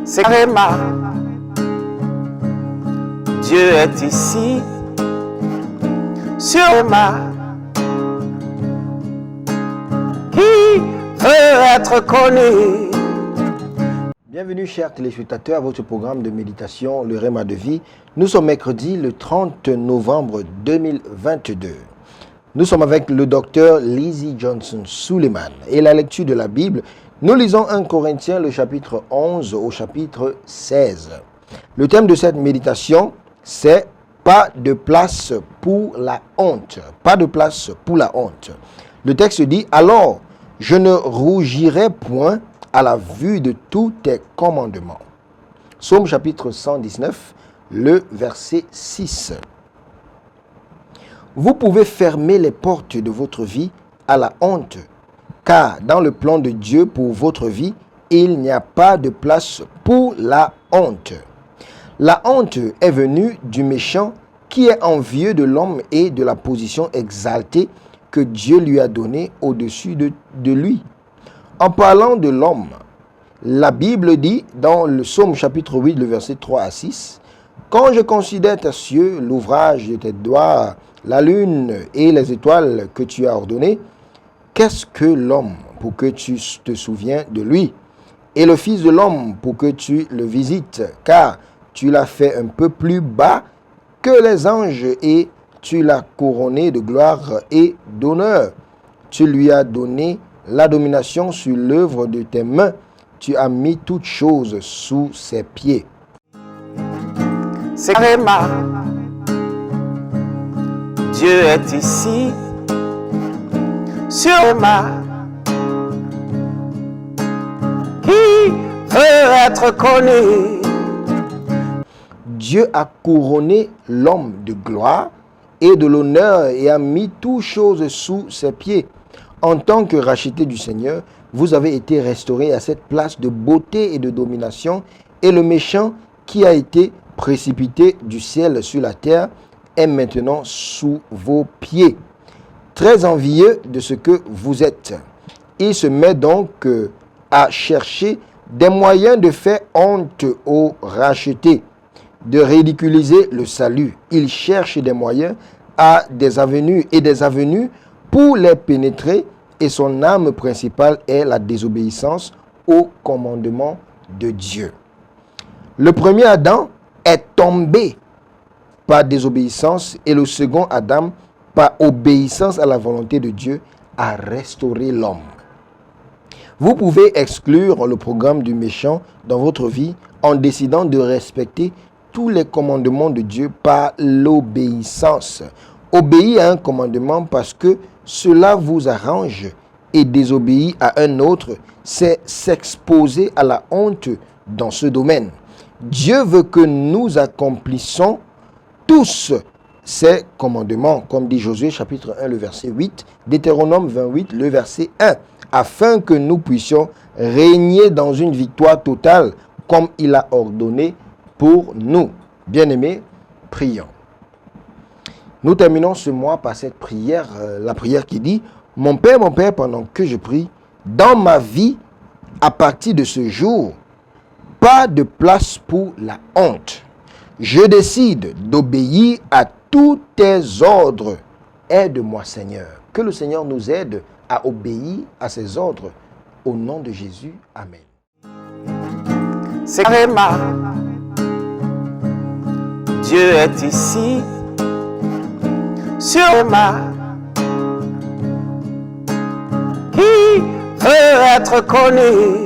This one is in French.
c'est Réma. Dieu est ici, sur Réma. Qui veut être connu? Bienvenue chers téléspectateurs à votre programme de méditation, le Réma de vie. Nous sommes mercredi le 30 novembre 2022. Nous sommes avec le docteur Lizzie Johnson Suleiman et la lecture de la Bible. Nous lisons 1 Corinthiens le chapitre 11 au chapitre 16. Le thème de cette méditation, c'est « Pas de place pour la honte ». Pas de place pour la honte. Le texte dit « Alors, je ne rougirai point à la vue de tous tes commandements ». Psaume chapitre 119, le verset 6. Vous pouvez fermer les portes de votre vie à la honte, car dans le plan de Dieu pour votre vie, il n'y a pas de place pour la honte. La honte est venue du méchant qui est envieux de l'homme et de la position exaltée que Dieu lui a donnée au-dessus de lui. En parlant de l'homme, la Bible dit dans le Psaume chapitre 8, le verset 3 à 6, « Quand je considère tes cieux, l'ouvrage de tes doigts, la lune et les étoiles que tu as ordonnées, qu'est-ce que l'homme pour que tu te souviens de lui, et le Fils de l'homme pour que tu le visites, car tu l'as fait un peu plus bas que les anges et tu l'as couronné de gloire et d'honneur. Tu lui as donné la domination sur l'œuvre de tes mains. Tu as mis toutes choses sous ses pieds. » C'est Réma. Dieu est ici, sur Réma. Qui veut être connu? Dieu a couronné l'homme de gloire et de l'honneur et a mis toutes choses sous ses pieds. En tant que racheté du Seigneur, vous avez été restauré à cette place de beauté et de domination, et le méchant qui a été précipité du ciel sur la terre est maintenant sous vos pieds. Très envieux de ce que vous êtes, il se met donc à chercher des moyens de faire honte aux rachetés, de ridiculiser le salut. Il cherche des moyens à des avenues pour les pénétrer, et son arme principale est la désobéissance au commandement de Dieu. Le premier Adam est tombé par désobéissance et le second Adam, par obéissance à la volonté de Dieu, a restauré l'homme. Vous pouvez exclure le programme du méchant dans votre vie en décidant de respecter tous les commandements de Dieu par l'obéissance. Obéir à un commandement parce que cela vous arrange et désobéir à un autre, c'est s'exposer à la honte dans ce domaine. Dieu veut que nous accomplissions tous ces commandements, comme dit Josué chapitre 1, le verset 8, Deutéronome 28, le verset 1, afin que nous puissions régner dans une victoire totale comme il a ordonné pour nous. Bien-aimés, prions. Nous terminons ce mois par cette prière, la prière qui dit « Mon Père, pendant que je prie, dans ma vie, à partir de ce jour, pas de place pour la honte. Je décide d'obéir à tous tes ordres. Aide-moi, Seigneur. » Que le Seigneur nous aide à obéir à ses ordres. Au nom de Jésus, Amen. C'est Réma. Dieu est ici, sur Réma. Qui veut être connu?